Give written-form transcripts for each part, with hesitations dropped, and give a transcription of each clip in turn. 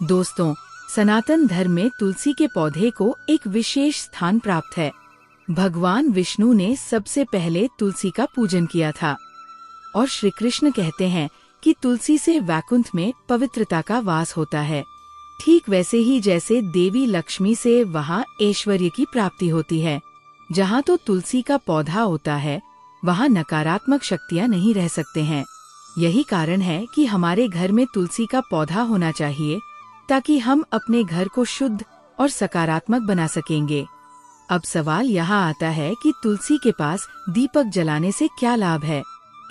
दोस्तों, सनातन धर्म में तुलसी के पौधे को एक विशेष स्थान प्राप्त है। भगवान विष्णु ने सबसे पहले तुलसी का पूजन किया था और श्री कृष्ण कहते हैं कि तुलसी से वैकुंठ में पवित्रता का वास होता है। ठीक वैसे ही जैसे देवी लक्ष्मी से वहाँ ऐश्वर्य की प्राप्ति होती है। जहाँ तो तुलसी का पौधा होता है वहाँ नकारात्मक शक्तियाँ नहीं रह सकते हैं। यही कारण है कि हमारे घर में तुलसी का पौधा होना चाहिए ताकि हम अपने घर को शुद्ध और सकारात्मक बना सकेंगे। अब सवाल यहाँ आता है कि तुलसी के पास दीपक जलाने से क्या लाभ है।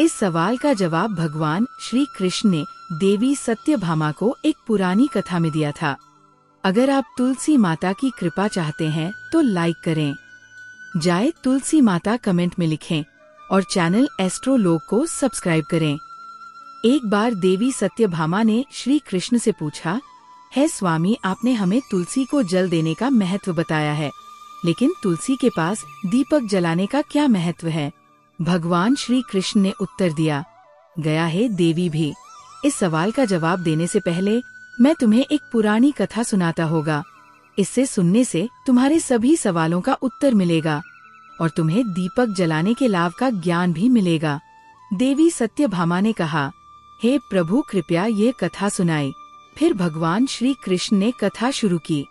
इस सवाल का जवाब भगवान श्री कृष्ण ने देवी सत्यभामा को एक पुरानी कथा में दिया था। अगर आप तुलसी माता की कृपा चाहते हैं तो लाइक करें, जय तुलसी माता कमेंट में लिखें और चैनल एस्ट्रोलोग को सब्सक्राइब करें। एक बार देवी सत्यभामा ने श्री कृष्ण से पूछा, है स्वामी, आपने हमें तुलसी को जल देने का महत्व बताया है, लेकिन तुलसी के पास दीपक जलाने का क्या महत्व है। भगवान श्री कृष्ण ने उत्तर दिया, गया है देवी भी। इस सवाल का जवाब देने से पहले मैं तुम्हें एक पुरानी कथा सुनाता होगा। इससे सुनने से तुम्हारे सभी सवालों का उत्तर मिलेगा और तुम्हें दीपक जलाने के लाभ का ज्ञान भी मिलेगा। देवी सत्यभामा ने कहा, हे प्रभु, कृपया ये कथा सुनाई। फिर भगवान श्री कृष्ण ने कथा शुरू की।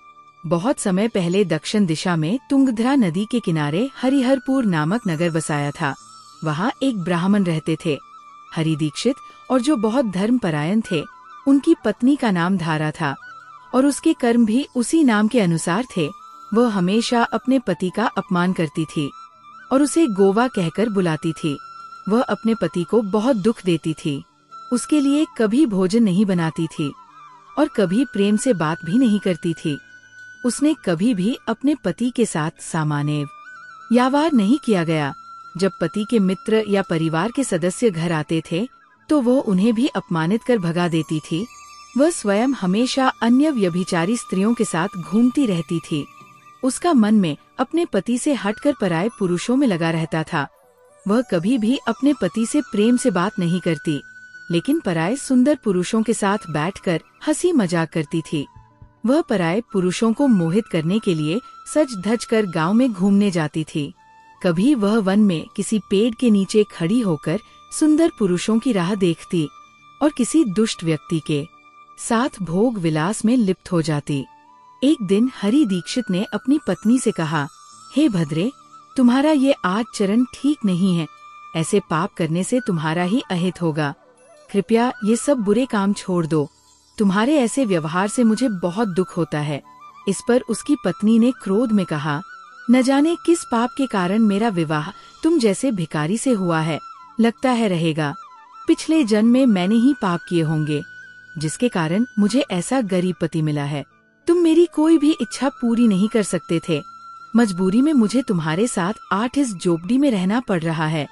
बहुत समय पहले दक्षिण दिशा में तुंगभद्रा नदी के किनारे हरिहरपुर नामक नगर बसाया था। वहाँ एक ब्राह्मण रहते थे, हरि दीक्षित, और जो बहुत धर्मपरायण थे। उनकी पत्नी का नाम धारा था और उसके कर्म भी उसी नाम के अनुसार थे। वह हमेशा अपने पति का अपमान करती थी और उसे गोवा कहकर बुलाती थी। वह अपने पति को बहुत दुख देती थी, उसके लिए कभी भोजन नहीं बनाती थी और कभी प्रेम से बात भी नहीं करती थी। उसने कभी भी अपने पति के साथ सामान्य व्यवहार नहीं किया गया। जब पति के मित्र या परिवार के सदस्य घर आते थे तो वो उन्हें भी अपमानित कर भगा देती थी। वह स्वयं हमेशा अन्य व्यभिचारी स्त्रियों के साथ घूमती रहती थी। उसका मन में अपने पति से हटकर पराये पुरुषों में लगा रहता था। वह कभी भी अपने पति से प्रेम से बात नहीं करती, लेकिन पराये सुंदर पुरुषों के साथ बैठकर हंसी मजाक करती थी। वह पराये पुरुषों को मोहित करने के लिए सज धज कर गाँव में घूमने जाती थी। कभी वह वन में किसी पेड़ के नीचे खड़ी होकर सुंदर पुरुषों की राह देखती और किसी दुष्ट व्यक्ति के साथ भोग विलास में लिप्त हो जाती। एक दिन हरि दीक्षित ने अपनी पत्नी से कहा, हे भद्रे, तुम्हारा ये आचरण ठीक नहीं है। ऐसे पाप करने से तुम्हारा ही अहित होगा। कृपया ये सब बुरे काम छोड़ दो। तुम्हारे ऐसे व्यवहार से मुझे बहुत दुख होता है। इस पर उसकी पत्नी ने क्रोध में कहा, न जाने किस पाप के कारण मेरा विवाह तुम जैसे भिखारी से हुआ है। लगता है रहेगा पिछले जन्म में मैंने ही पाप किए होंगे, जिसके कारण मुझे ऐसा गरीब पति मिला है। तुम मेरी कोई भी इच्छा पूरी नहीं कर सकते थे। मजबूरी में मुझे तुम्हारे साथ 8 इस झोपड़ी में रहना पड़ रहा है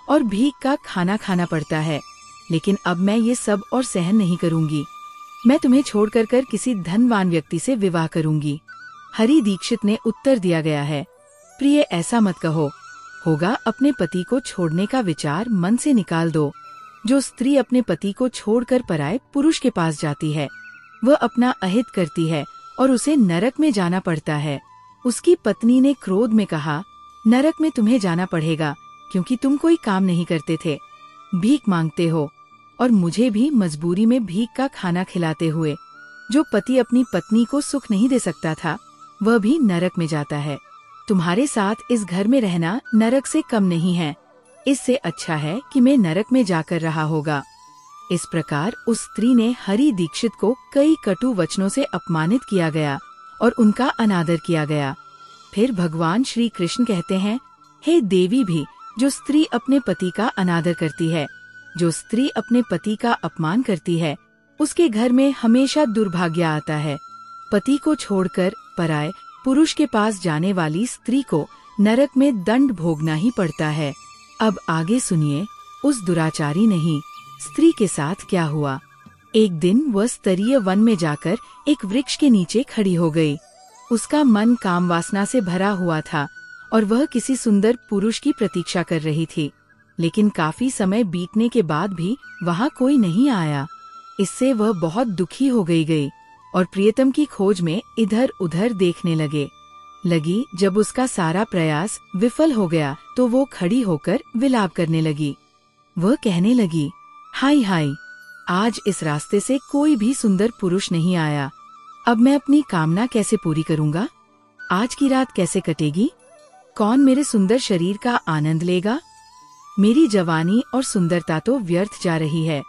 और भीख का खाना खाना पड़ता है। लेकिन अब मैं ये सब और सहन नहीं करूंगी। मैं तुम्हें छोड़कर कर किसी धनवान व्यक्ति से विवाह करूंगी। हरि दीक्षित ने उत्तर दिया गया है, प्रिय, ऐसा मत कहो। होगा अपने पति को छोड़ने का विचार मन से निकाल दो। जो स्त्री अपने पति को छोड़कर पराये पुरुष के पास जाती है वह अपना अहित करती है और उसे नरक में जाना पड़ता है। उसकी पत्नी ने क्रोध में कहा, नरक में तुम्हें जाना पड़ेगा क्योंकि तुम कोई काम नहीं करते थे, भीख मांगते हो और मुझे भी मजबूरी में भीख का खाना खिलाते हुए। जो पति अपनी पत्नी को सुख नहीं दे सकता था वह भी नरक में जाता है। तुम्हारे साथ इस घर में रहना नरक से कम नहीं है। इससे अच्छा है कि मैं नरक में जाकर रहा होगा। इस प्रकार उस स्त्री ने हरि दीक्षित को कई कटु वचनों से अपमानित किया गया और उनका अनादर किया गया। फिर भगवान श्री कृष्ण कहते हैं, हे देवी भी, जो स्त्री अपने पति का अनादर करती है, जो स्त्री अपने पति का अपमान करती है, उसके घर में हमेशा दुर्भाग्य आता है। पति को छोड़कर पराये पुरुष के पास जाने वाली स्त्री को नरक में दंड भोगना ही पड़ता है। अब आगे सुनिए उस दुराचारी नहीं स्त्री के साथ क्या हुआ। एक दिन वह स्तरीय वन में जाकर एक वृक्ष के नीचे खड़ी हो गई। उसका मन काम वासना से भरा हुआ था और वह किसी सुंदर पुरुष की प्रतीक्षा कर रही थी। लेकिन काफी समय बीतने के बाद भी वहाँ कोई नहीं आया। इससे वह बहुत दुखी हो गई। और प्रियतम की खोज में इधर उधर देखने लगी। जब उसका सारा प्रयास विफल हो गया तो वो खड़ी होकर विलाप करने लगी। वह कहने लगी, हाय हाय, आज इस रास्ते से कोई भी सुंदर पुरुष नहीं आया। अब मैं अपनी कामना कैसे पूरी करूँगा? आज की रात कैसे कटेगी? कौन मेरे सुंदर शरीर का आनंद लेगा? मेरी जवानी और सुंदरता तो व्यर्थ जा रही है।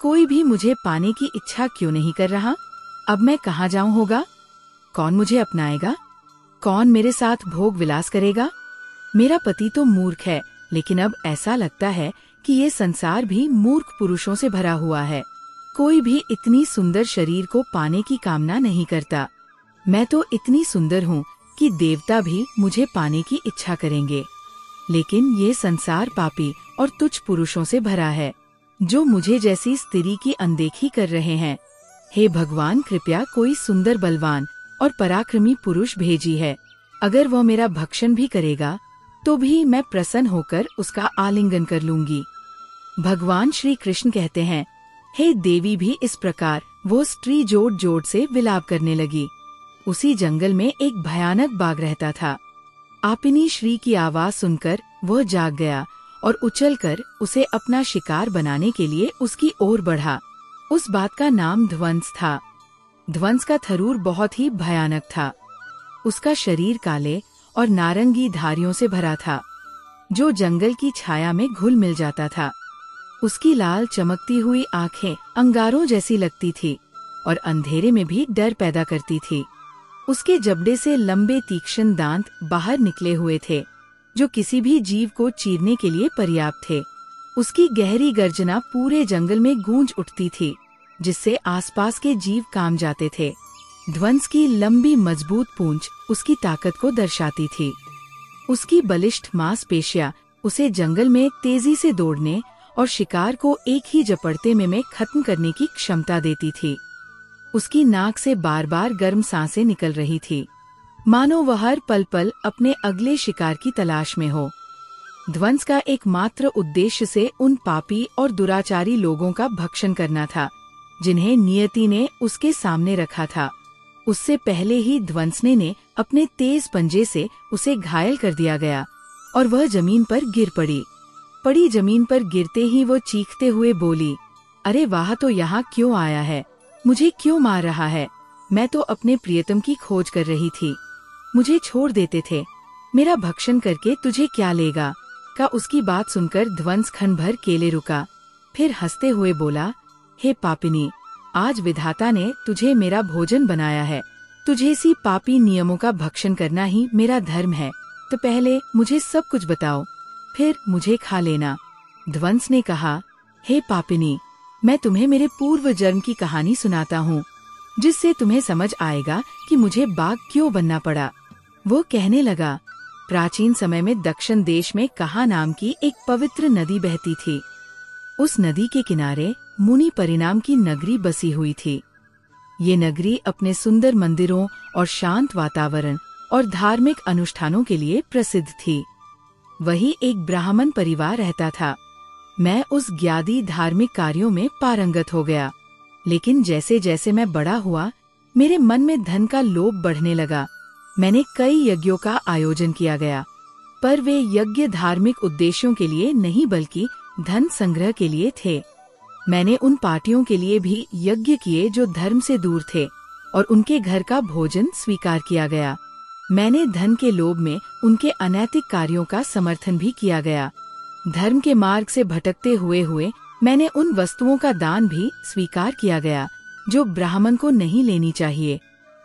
कोई भी मुझे पाने की इच्छा क्यों नहीं कर रहा? अब मैं कहाँ जाऊँ होगा? कौन मुझे अपनाएगा? कौन मेरे साथ भोग विलास करेगा? मेरा पति तो मूर्ख है, लेकिन अब ऐसा लगता है कि ये संसार भी मूर्ख पुरुषों से भरा हुआ है। कोई भी इतनी सुंदर शरीर को पाने की कामना नहीं करता। मैं तो इतनी सुंदर हूँ कि देवता भी मुझे पाने की इच्छा करेंगे। लेकिन ये संसार पापी और तुच्छ पुरुषों से भरा है, जो मुझे जैसी स्त्री की अनदेखी कर रहे हैं। हे भगवान, कृपया कोई सुंदर, बलवान और पराक्रमी पुरुष भेजी है। अगर वह मेरा भक्षण भी करेगा तो भी मैं प्रसन्न होकर उसका आलिंगन कर लूंगी। भगवान श्री कृष्ण कहते हैं, हे देवी। भी इस प्रकार वो स्त्री जोड़ जोड़ से विलाप करने लगी। उसी जंगल में एक भयानक बाघ रहता था। आपिनी श्री की आवाज सुनकर वह जाग गया और उछलकर उसे अपना शिकार बनाने के लिए उसकी ओर बढ़ा। उस बाघ का नाम ध्वंस था। ध्वंस का थरूर बहुत ही भयानक था। उसका शरीर काले और नारंगी धारियों से भरा था, जो जंगल की छाया में घुल मिल जाता था। उसकी लाल चमकती हुई आंखें अंगारों जैसी लगती थी और अंधेरे में भी डर पैदा करती थी। उसके जबड़े से लंबे तीक्ष्ण दांत बाहर निकले हुए थे, जो किसी भी जीव को चीरने के लिए पर्याप्त थे। उसकी गहरी गर्जना पूरे जंगल में गूंज उठती थी, जिससे आसपास के जीव कांप जाते थे। ध्वंस की लंबी मजबूत पूंछ उसकी ताकत को दर्शाती थी। उसकी बलिष्ठ मांसपेशियां उसे जंगल में तेजी से दौड़ने और शिकार को एक ही झपड़ते में खत्म करने की क्षमता देती थी। उसकी नाक से बार बार गर्म सांसें निकल रही थी, मानो वह हर पल पल अपने अगले शिकार की तलाश में हो। ध्वंस का एकमात्र उद्देश्य से उन पापी और दुराचारी लोगों का भक्षण करना था, जिन्हें नियति ने उसके सामने रखा था। उससे पहले ही ध्वंस ने अपने तेज पंजे से उसे घायल कर दिया गया और वह जमीन पर गिर पड़ी जमीन पर गिरते ही वो चीखते हुए बोली, अरे वाह, तो यहाँ क्यों आया है? मुझे क्यों मार रहा है? मैं तो अपने प्रियतम की खोज कर रही थी। मुझे छोड़ देते थे। मेरा भक्षण करके तुझे क्या लेगा? का उसकी बात सुनकर ध्वंस क्षण भर केले रुका, फिर हंसते हुए बोला, हे पापिनी, आज विधाता ने तुझे मेरा भोजन बनाया है। तुझे सी पापी नियमों का भक्षण करना ही मेरा धर्म है। तो पहले मुझे सब कुछ बताओ, फिर मुझे खा लेना। ध्वंस ने कहा, हे पापिनी, मैं तुम्हें मेरे पूर्व जन्म की कहानी सुनाता हूँ, जिससे तुम्हें समझ आएगा कि मुझे बाघ क्यों बनना पड़ा। वो कहने लगा, प्राचीन समय में दक्षिण देश में कहा नाम की एक पवित्र नदी बहती थी। उस नदी के किनारे मुनि परिणाम की नगरी बसी हुई थी। ये नगरी अपने सुंदर मंदिरों और शांत वातावरण और धार्मिक अनुष्ठानों के लिए प्रसिद्ध थी। वही एक ब्राह्मण परिवार रहता था। मैं उस ज्ञादी धार्मिक कार्यों में पारंगत हो गया, लेकिन जैसे जैसे मैं बड़ा हुआ, मेरे मन में धन का लोभ बढ़ने लगा। मैंने कई यज्ञों का आयोजन किया गया, पर वे यज्ञ धार्मिक उद्देश्यों के लिए नहीं बल्कि धन संग्रह के लिए थे। मैंने उन पार्टियों के लिए भी यज्ञ किए जो धर्म से दूर थे, और उनके घर का भोजन स्वीकार किया गया। मैंने धन के लोभ में उनके अनैतिक कार्यों का समर्थन भी किया गया। धर्म के मार्ग से भटकते हुए मैंने उन वस्तुओं का दान भी स्वीकार किया गया जो ब्राह्मण को नहीं लेनी चाहिए।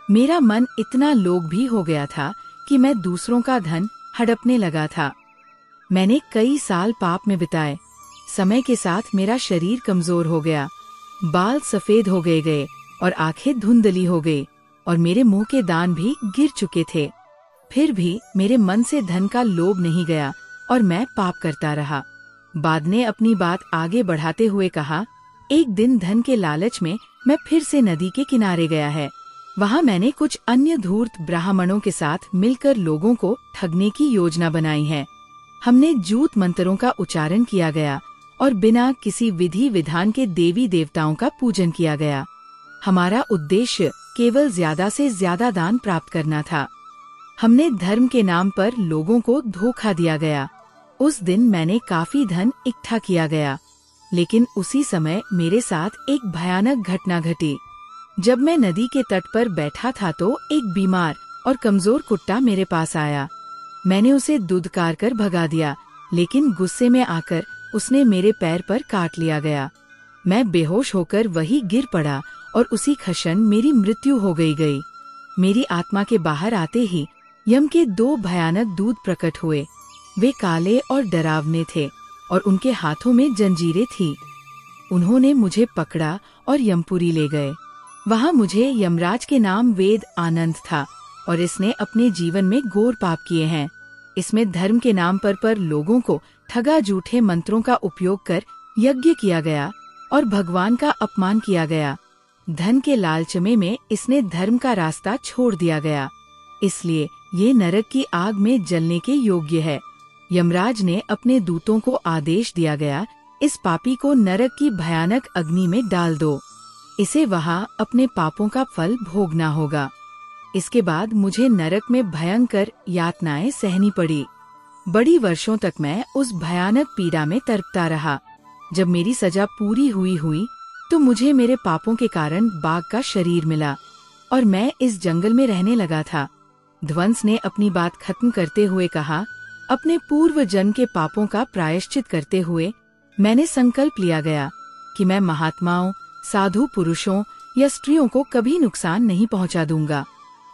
मेरा मन इतना लोभ भी हो गया था कि मैं दूसरों का धन हड़पने लगा था। मैंने कई साल पाप में बिताए। समय के साथ मेरा शरीर कमजोर हो गया, बाल सफेद हो गए और आंखें धुंधली हो गई, और मेरे मुंह के दांत भी गिर चुके थे। फिर भी मेरे मन से धन का लोभ नहीं गया और मैं पाप करता रहा। बाद ने अपनी बात आगे बढ़ाते हुए कहा, एक दिन धन के लालच में मैं फिर से नदी के किनारे गया है। वहाँ मैंने कुछ अन्य धूर्त ब्राह्मणों के साथ मिलकर लोगों को ठगने की योजना बनाई है। हमने जूत मंत्रों का उच्चारण किया गया और बिना किसी विधि विधान के देवी देवताओं का पूजन किया गया। हमारा उद्देश्य केवल ज्यादा से ज्यादा दान प्राप्त करना था। हमने धर्म के नाम पर लोगों को धोखा दिया गया। उस दिन मैंने काफी धन इकट्ठा किया गया, लेकिन उसी समय मेरे साथ एक भयानक घटना घटी। जब मैं नदी के तट पर बैठा था तो एक बीमार और कमजोर कुत्ता मेरे पास आया। मैंने उसे दुदकार कर भगा दिया, लेकिन गुस्से में आकर उसने मेरे पैर पर काट लिया गया। मैं बेहोश होकर वहीं गिर पड़ा और उसी क्षण मेरी मृत्यु हो गई। मेरी आत्मा के बाहर आते ही यम के 2 भयानक दूत प्रकट हुए। वे काले और डरावने थे और उनके हाथों में जंजीरें थी। उन्होंने मुझे पकड़ा और यमपुरी ले गए। वहाँ मुझे यमराज के नाम वेद आनंद था और इसने अपने जीवन में घोर पाप किए हैं। इसमें धर्म के नाम पर लोगों को ठगा झूठे मंत्रों का उपयोग कर यज्ञ किया गया और भगवान का अपमान किया गया। धन के लालच में इसने धर्म का रास्ता छोड़ दिया गया, इसलिए ये नरक की आग में जलने के योग्य है। यमराज ने अपने दूतों को आदेश दिया गया, इस पापी को नरक की भयानक अग्नि में डाल दो। इसे वहाँ अपने पापों का फल भोगना होगा। इसके बाद मुझे नरक में भयंकर यातनाएं सहनी पड़ी। बड़ी वर्षों तक मैं उस भयानक पीड़ा में तड़पता रहा। जब मेरी सजा पूरी हुई तो मुझे मेरे पापों के कारण बाघ का शरीर मिला और मैं इस जंगल में रहने लगा था। ध्वंस ने अपनी बात खत्म करते हुए कहा, अपने पूर्व जन्म के पापों का प्रायश्चित करते हुए मैंने संकल्प लिया गया कि मैं महात्माओं, साधु पुरुषों या स्त्रियों को कभी नुकसान नहीं पहुंचा दूंगा।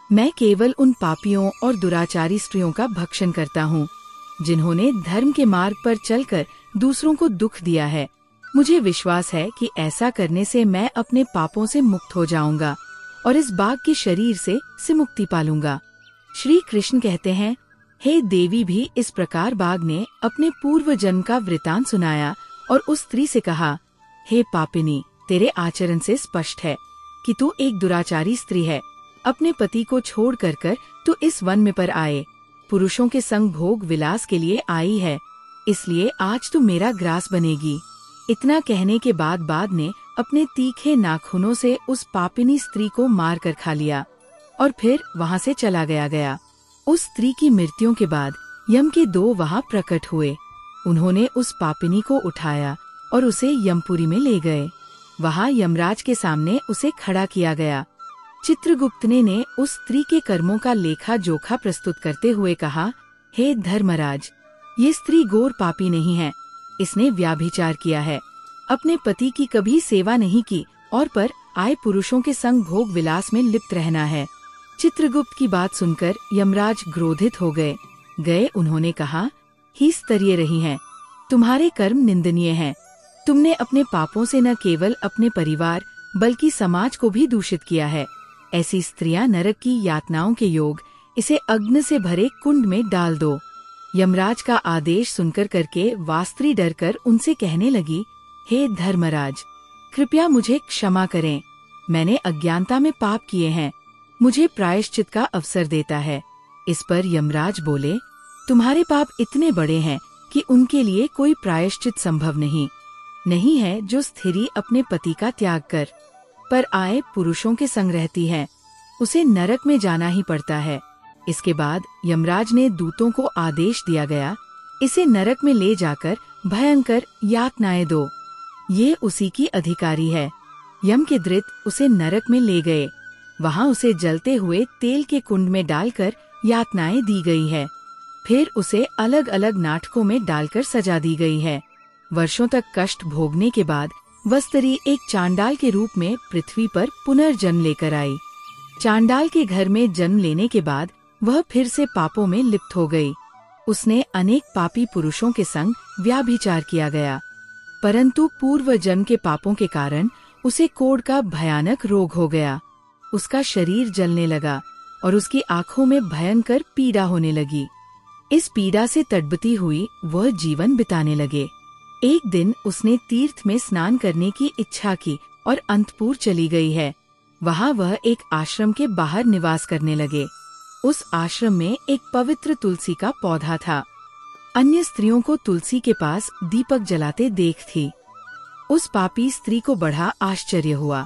मैं केवल उन पापियों और दुराचारी स्त्रियों का भक्षण करता हूँ जिन्होंने धर्म के मार्ग पर चलकर दूसरों को दुख दिया है। मुझे विश्वास है कि ऐसा करने से मैं अपने पापों से मुक्त हो जाऊंगा और इस बाघ के शरीर से मुक्ति पालूंगा। श्री कृष्ण कहते हैं, हे देवी, भी इस प्रकार बाघ ने अपने पूर्व जन्म का वृतांत सुनाया और उस स्त्री से कहा, हे पापिनी, तेरे आचरण से स्पष्ट है कि तू एक दुराचारी स्त्री है। अपने पति को छोड़ कर तू इस वन में पर आए, पुरुषों के संग भोग विलास के लिए आई है, इसलिए आज तू मेरा ग्रास बनेगी। इतना कहने के बाद बाघ ने अपने तीखे नाखूनों से उस पापिनी स्त्री को मार कर खा लिया और फिर वहाँ से चला गया। उस स्त्री की मृत्यु के बाद यम के 2 वहाँ प्रकट हुए। उन्होंने उस पापिनी को उठाया और उसे यमपुरी में ले गए। वहाँ यमराज के सामने उसे खड़ा किया गया। चित्रगुप्त ने उस स्त्री के कर्मों का लेखा जोखा प्रस्तुत करते हुए कहा, हे धर्मराज, ये स्त्री घोर पापी नहीं है। इसने व्याभिचार किया है, अपने पति की कभी सेवा नहीं की और पर आए पुरुषों के संग भोग विलास में लिप्त रहना है। चित्रगुप्त की बात सुनकर यमराज क्रोधित हो गए। उन्होंने कहा, ही स्तरीय रही हैं, तुम्हारे कर्म निंदनीय हैं। तुमने अपने पापों से न केवल अपने परिवार बल्कि समाज को भी दूषित किया है। ऐसी स्त्रियां नरक की यातनाओं के योग, इसे अग्नि से भरे कुंड में डाल दो। यमराज का आदेश सुनकर करके वास्त्री डरकर उनसे कहने लगी, हे धर्मराज, कृपया मुझे क्षमा करें। मैंने अज्ञानता में पाप किए हैं, मुझे प्रायश्चित का अवसर देता है। इस पर यमराज बोले, तुम्हारे पाप इतने बड़े हैं कि उनके लिए कोई प्रायश्चित संभव नहीं है। जो स्त्री अपने पति का त्याग कर पर आए पुरुषों के संग रहती है, उसे नरक में जाना ही पड़ता है। इसके बाद यमराज ने दूतों को आदेश दिया गया, इसे नरक में ले जाकर भयंकर यातनाएं दो। ये उसी की अधिकारी है। यम के दूत उसे नरक में ले गए। वहाँ उसे जलते हुए तेल के कुंड में डालकर यातनाएं दी गई है। फिर उसे अलग अलग नाटकों में डालकर सजा दी गई है। वर्षों तक कष्ट भोगने के बाद वह स्त्री एक चांडाल के रूप में पृथ्वी पर पुनर्जन्म लेकर आई। चांडाल के घर में जन्म लेने के बाद वह फिर से पापों में लिप्त हो गई। उसने अनेक पापी पुरुषों के संग व्याभिचार किया गया, परंतु पूर्व जन्म के पापों के कारण उसे कोढ़ का भयानक रोग हो गया। उसका शरीर जलने लगा और उसकी आंखों में भयंकर पीड़ा होने लगी। इस पीड़ा से तड़पती हुई वह जीवन बिताने लगे। एक दिन उसने तीर्थ में स्नान करने की इच्छा की और अंतपुर चली गई है। वहाँ वह एक आश्रम के बाहर निवास करने लगे। उस आश्रम में एक पवित्र तुलसी का पौधा था। अन्य स्त्रियों को तुलसी के पास दीपक जलाते देख थी। उस पापी स्त्री को बड़ा आश्चर्य हुआ।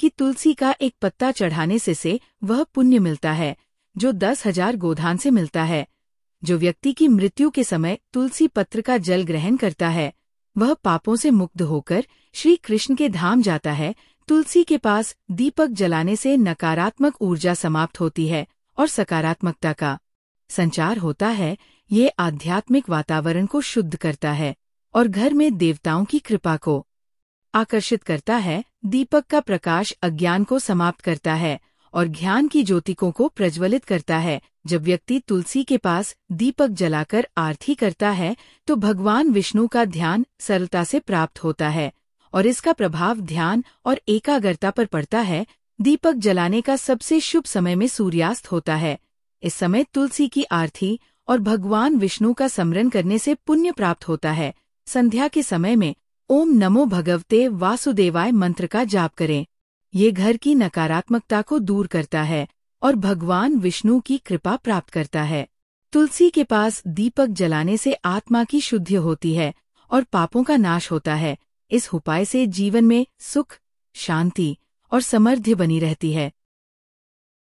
कि तुलसी का एक पत्ता चढ़ाने से वह पुण्य मिलता है जो 10,000 गोधान से मिलता है। जो व्यक्ति की मृत्यु के समय तुलसी पत्र का जल ग्रहण करता है वह पापों से मुक्त होकर श्री कृष्ण के धाम जाता है। तुलसी के पास दीपक जलाने से नकारात्मक ऊर्जा समाप्त होती है और सकारात्मकता का संचार होता है। ये आध्यात्मिक वातावरण को शुद्ध करता है और घर में देवताओं की कृपा को आकर्षित करता है। दीपक का प्रकाश अज्ञान को समाप्त करता है और ज्ञान की ज्योतिकों को प्रज्वलित करता है। जब व्यक्ति तुलसी के पास दीपक जलाकर आरती करता है तो भगवान विष्णु का ध्यान सरलता से प्राप्त होता है और इसका प्रभाव ध्यान और एकाग्रता पर पड़ता है। दीपक जलाने का सबसे शुभ समय में सूर्यास्त होता है। इस समय तुलसी की आरती और भगवान विष्णु का स्मरण करने से पुण्य प्राप्त होता है। संध्या के समय में ओम नमो भगवते वासुदेवाय मंत्र का जाप करें। ये घर की नकारात्मकता को दूर करता है और भगवान विष्णु की कृपा प्राप्त करता है। तुलसी के पास दीपक जलाने से आत्मा की शुद्धि होती है और पापों का नाश होता है। इस उपाय से जीवन में सुख, शांति और समृद्धि बनी रहती है।